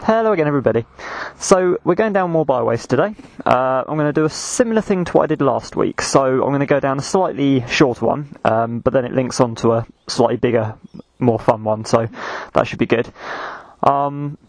Hello again everybody. So we're going down more byways today. I'm going to do a similar thing to what I did last week. So I'm going to go down a slightly shorter one, but then it links onto a slightly bigger, more fun one, so that should be good.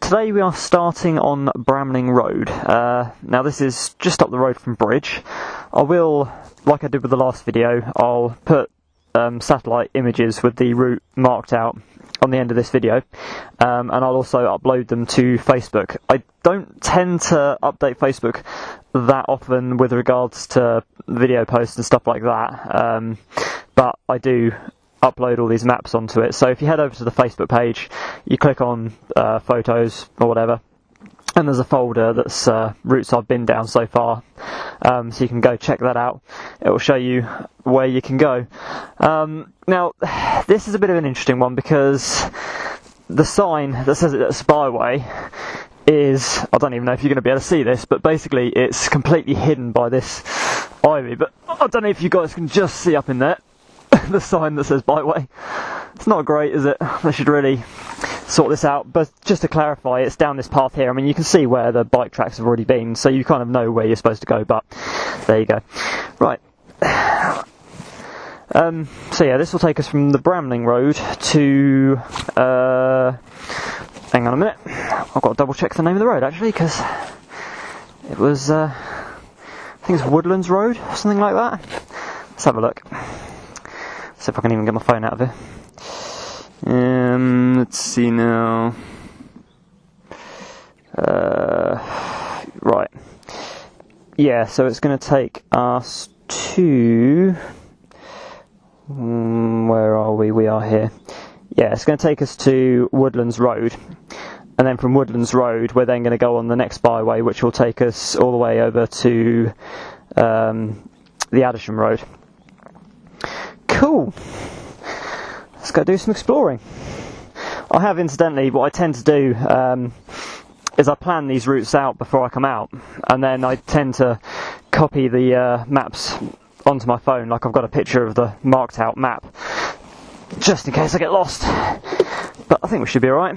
Today we are starting on Bramling Road. Now this is just up the road from Bridge. I will, like I did with the last video, I'll put satellite images with the route marked out on the end of this video, and I'll also upload them to Facebook. I don't tend to update Facebook that often with regards to video posts and stuff like that, but I do upload all these maps onto it. So if you head over to the Facebook page, you click on photos or whatever, and there's a folder that's routes I've been down so far, so you can go check that out. It will show you where you can go. Now, this is a bit of an interesting one because the sign that says it's Byway is, I don't even know if you're going to be able to see this, but basically it's completely hidden by this ivy. But I don't know if you guys can just see up in there the sign that says Byway. It's not great, is it? They should really sort this out. But just to clarify, it's down this path here. I mean, you can see where the bike tracks have already been, so you kind of know where you're supposed to go, but there you go. Right. So yeah, this will take us from the Bramling Road to, hang on a minute, I've got to double check the name of the road actually, because it was, I think it's Woodlands Road, or something like that. Let's have a look. See if I can even get my phone out of here. Let's see now. Right. Yeah, so it's going to take us to... where are we? We are here. Yeah, it's going to take us to Woodlands Road. And then from Woodlands Road, we're then going to go on the next byway, which will take us all the way over to the Adisham Road. Cool. Let's go do some exploring. I have, incidentally, what I tend to do is I plan these routes out before I come out, and then I tend to copy the maps onto my phone, like I've got a picture of the marked out map, just in case I get lost. But I think we should be alright.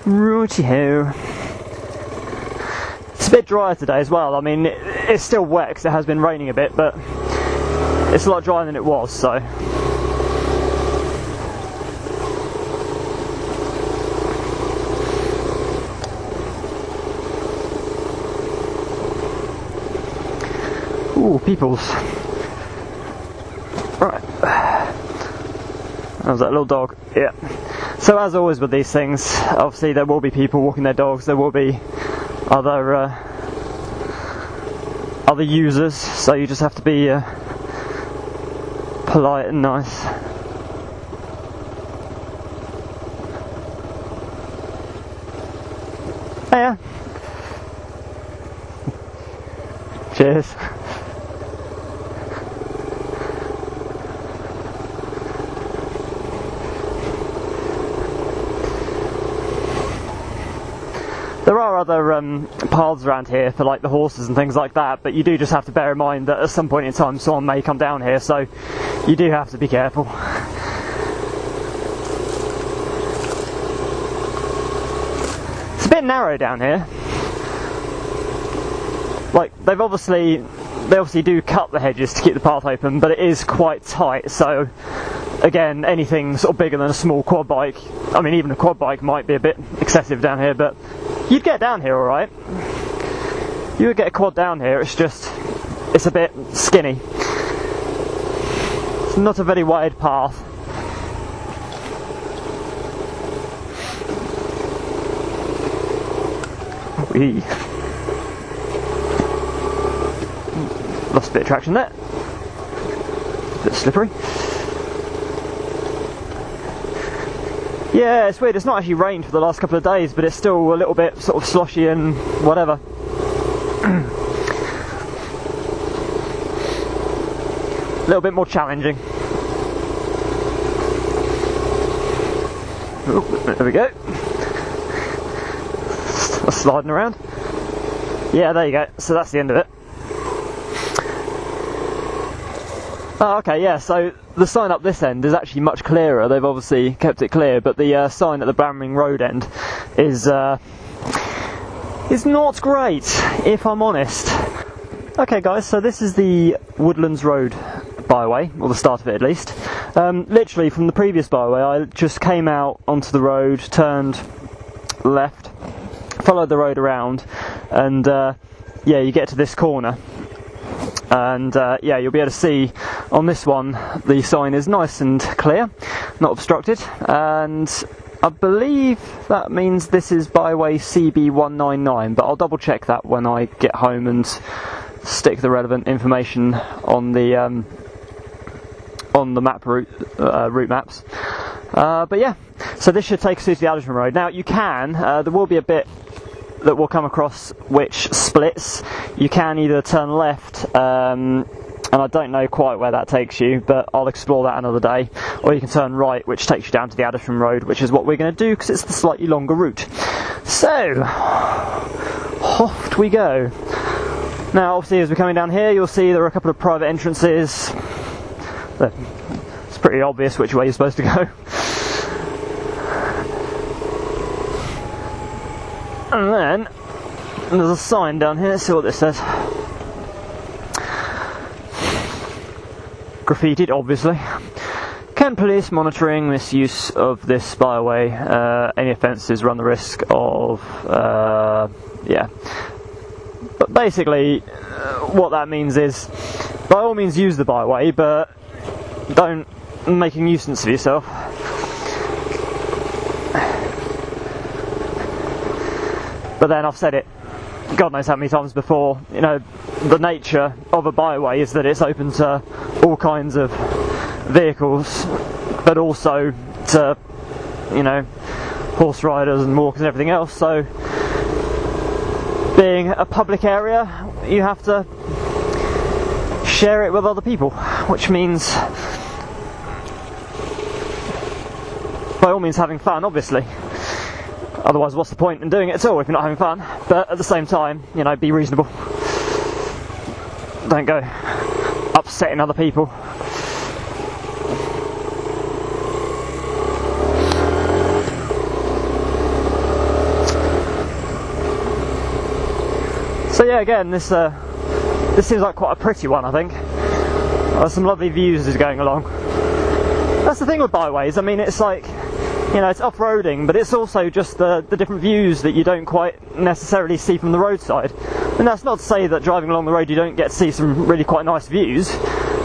Righty-ho. It's a bit drier today as well. I mean, it's still wet because it has been raining a bit, but it's a lot drier than it was, so. Ooh, peoples. Right. That was that little dog. Yeah. So as always with these things, obviously there will be people walking their dogs, there will be other users, so you just have to be polite and nice. Yeah. Cheers. There are other paths around here for like the horses and things like that, but you do just have to bear in mind that at some point in time someone may come down here, so you do have to be careful. It's a bit narrow down here. Like they obviously do cut the hedges to keep the path open, but it is quite tight, so again, anything sort of bigger than a small quad bike, I mean even a quad bike might be a bit excessive down here, but you'd get down here alright. You would get a quad down here, it's a bit skinny. It's not a very wide path. Whee. Lost a bit of traction there. A bit slippery. Yeah, it's weird, it's not actually rained for the last couple of days, but it's still a little bit sort of sloshy and whatever. A little bit more challenging. Oh, there we go. Sliding around. Yeah, there you go. So that's the end of it. Oh, okay, yeah, so the sign up this end is actually much clearer. They've obviously kept it clear, but the sign at the Bramling Road end is not great, if I'm honest. Okay guys, so this is the Woodlands Road byway, or the start of it at least. Literally from the previous byway, I just came out onto the road, turned left, followed the road around, and yeah, you get to this corner. And yeah, you'll be able to see on this one the sign is nice and clear, not obstructed, and I believe that means this is byway CB199, but I'll double check that when I get home and stick the relevant information on the map route maps. But yeah, so this should take us to the Adisham Road. Now you can, there will be a bit that will come across which splits. You can either turn left, and I don't know quite where that takes you, but I'll explore that another day, or you can turn right, which takes you down to the Adisham Road, which is what we're going to do because it's the slightly longer route. So off we go. Now obviously as we're coming down here, you'll see there are a couple of private entrances. It's pretty obvious which way you're supposed to go. And then there's a sign down here. Let's see what this says. Graffitied, obviously. Kent Police monitoring misuse of this byway. Any offences run the risk of yeah. But basically, what that means is, by all means use the byway, but don't make a nuisance of yourself. But then I've said it God knows how many times before, you know, the nature of a byway is that it's open to all kinds of vehicles, but also to, you know, horse riders and walkers and everything else. So being a public area, you have to share it with other people, which means by all means having fun, obviously. Otherwise, what's the point in doing it at all if you're not having fun? But at the same time, you know, be reasonable. Don't go upsetting other people. So yeah, again, this seems like quite a pretty one, I think. There's some lovely views as going along. That's the thing with byways. I mean, it's like, you know, it's off-roading, but it's also just the different views that you don't quite necessarily see from the roadside. And that's not to say that driving along the road you don't get to see some really quite nice views,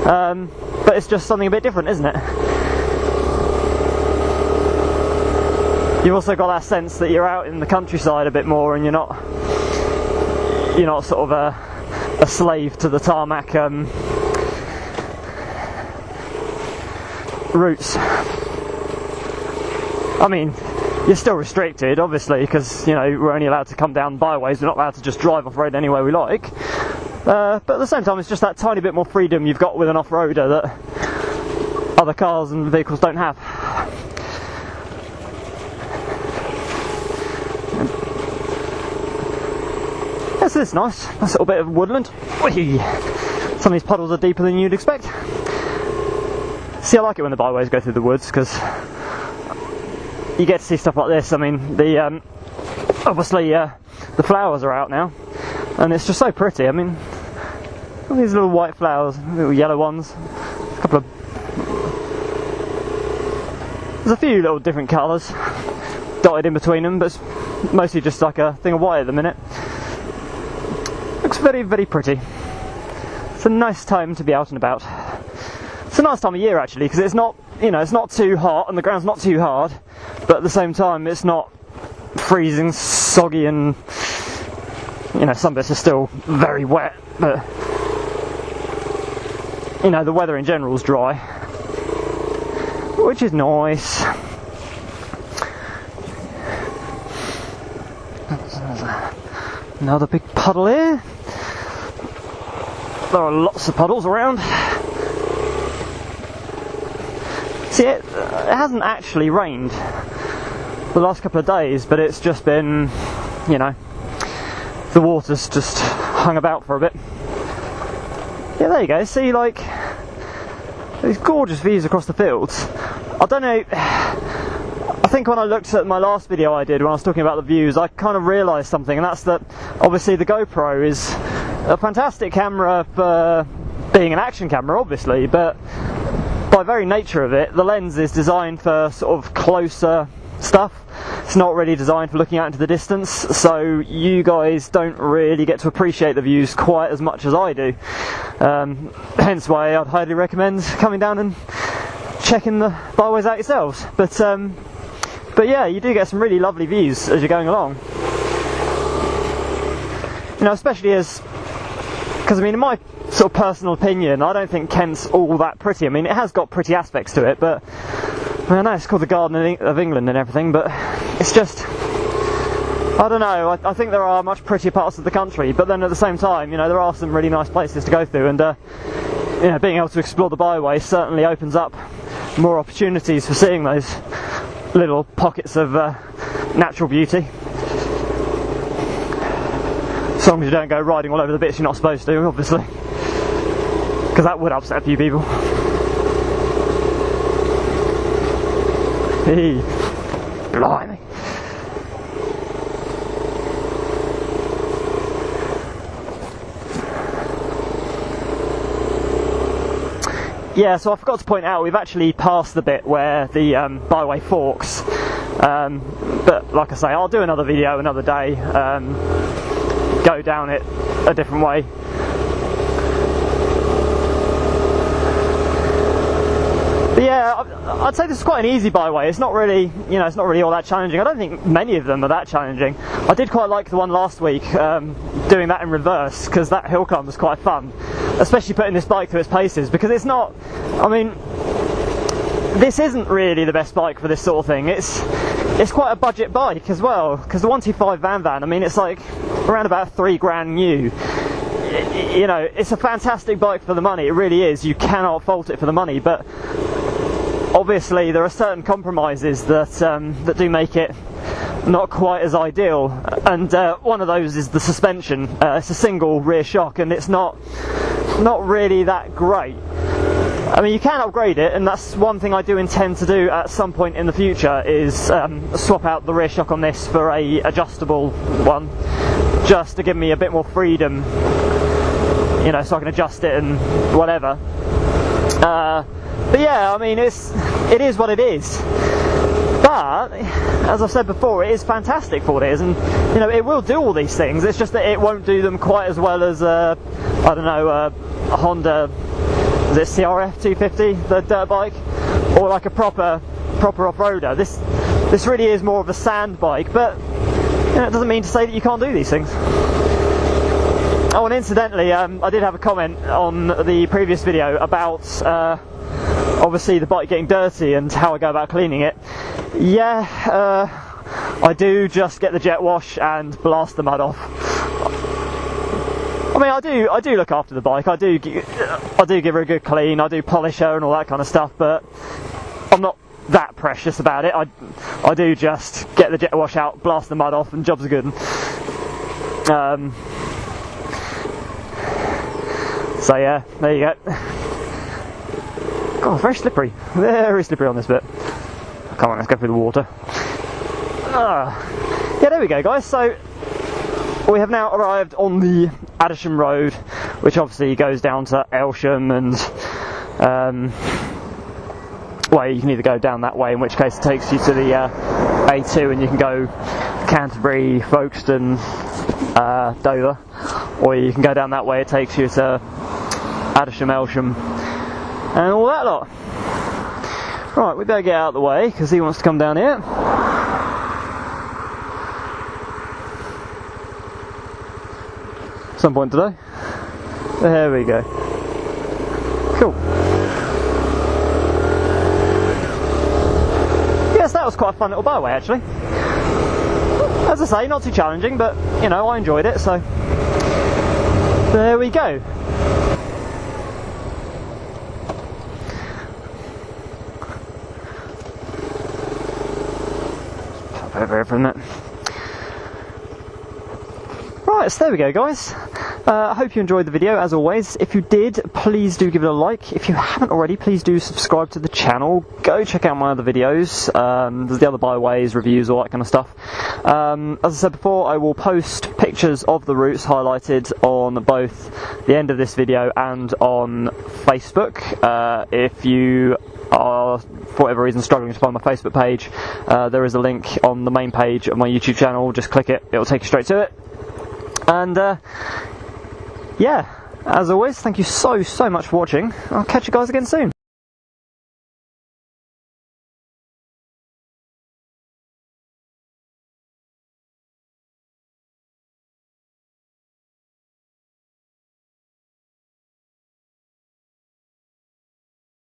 but it's just something a bit different, isn't it? You've also got that sense that you're out in the countryside a bit more, and you're not sort of a slave to the tarmac routes. I mean, you're still restricted, obviously, because, you know, we're only allowed to come down byways, we're not allowed to just drive off-road anywhere we like. But at the same time, it's just that tiny bit more freedom you've got with an off-roader that other cars and vehicles don't have. Yes, this is nice. Nice little bit of woodland. Whee! Some of these puddles are deeper than you'd expect. See, I like it when the byways go through the woods, because you get to see stuff like this. I mean, obviously the flowers are out now, and it's just so pretty. I mean, all these little white flowers, little yellow ones, a couple of, there's a few little different colours dotted in between them, but it's mostly just like a thing of white at the minute. Looks very, very pretty. It's a nice time to be out and about. It's a nice time of year actually, because it's not, you know, it's not too hot and the ground's not too hard, but at the same time it's not freezing, soggy, and, you know, some bits are still very wet, but, you know, the weather in general is dry, which is nice. Another big puddle here. There are lots of puddles around. See, it hasn't actually rained the last couple of days, but it's just been, you know, the water's just hung about for a bit. Yeah, there you go. See, like, These gorgeous views across the fields. I don't know, I think when I looked at my last video I did when I was talking about the views, I kind of realised something, and that's that obviously the GoPro is a fantastic camera for being an action camera, obviously, but by very nature of it, the lens is designed for sort of closer stuff. It's not really designed for looking out into the distance, so you guys don't really get to appreciate the views quite as much as I do. Hence why I'd highly recommend coming down and checking the byways out yourselves. But yeah, you do get some really lovely views as you're going along. You know, especially because I mean, in my sort of personal opinion, I don't think Kent's all that pretty. I mean, it has got pretty aspects to it, but I know it's called the Garden of England and everything, but it's just, I don't know, I think there are much prettier parts of the country, but then at the same time, you know, there are some really nice places to go through, and you know, being able to explore the byway certainly opens up more opportunities for seeing those little pockets of natural beauty. As long as you don't go riding all over the bits you're not supposed to, obviously, because that would upset a few people. Hey, blimey. Yeah, so I forgot to point out, we've actually passed the bit where the byway forks, but like I say, I'll do another video another day, go down it a different way. But yeah, I'd say this is quite an easy byway. It's not really, you know, it's not really all that challenging. I don't think many of them are that challenging. I did quite like the one last week, doing that in reverse, because that hill climb was quite fun, especially putting this bike through its paces, because it's not, I mean, this isn't really the best bike for this sort of thing. It's quite a budget bike as well, because the 125 Van, I mean, it's like around about £3 new. You know, it's a fantastic bike for the money, it really is. You cannot fault it for the money, but obviously there are certain compromises that that do make it not quite as ideal, and one of those is the suspension. It's a single rear shock, and it's not really that great. I mean, you can upgrade it, and that's one thing I do intend to do at some point in the future, is swap out the rear shock on this for a adjustable one, just to give me a bit more freedom, you know, so I can adjust it and whatever. But yeah, I mean, it is what it is. But as I've said before, it is fantastic for what it is, and you know, it will do all these things. It's just that it won't do them quite as well as I don't know, a Honda, is it CRF 250, the dirt bike, or like a proper off-roader. This really is more of a sand bike, but you know, it doesn't mean to say that you can't do these things. Oh, and incidentally, I did have a comment on the previous video about obviously the bike getting dirty and how I go about cleaning it. Yeah, I do just get the jet wash and blast the mud off. I mean, I do look after the bike. I do give her a good clean. I do polish her and all that kind of stuff, but I'm not that precious about it. I do just get the jet wash out, blast the mud off, and jobs are good. So yeah, there you go. God, very slippery. Very slippery on this bit. Come on, let's go through the water. Yeah, there we go, guys. So we have now arrived on the Adisham Road, which obviously goes down to Adisham, and well, you can either go down that way, in which case it takes you to the A2, and you can go Canterbury, Folkestone, Dover, or you can go down that way. It takes you to Adisham, Adisham, and all that lot. Right, we better get out of the way because he wants to come down here. Some point today. There we go. Cool. Yes, that was quite a fun little byway actually. As I say, not too challenging, but you know, I enjoyed it, so there we go. Pop over here for a minute. Right, so there we go, guys. I hope you enjoyed the video. As always, if you did, please do give it a like. If you haven't already, please do subscribe to the channel. Go check out my other videos. There's the other byways, reviews, all that kind of stuff. As I said before, I will post pictures of the routes highlighted on both the end of this video and on Facebook. If you are, for whatever reason, struggling to find my Facebook page, there is a link on the main page of my YouTube channel. Just click it, it'll take you straight to it. And yeah, as always, thank you so much for watching. I'll catch you guys again soon.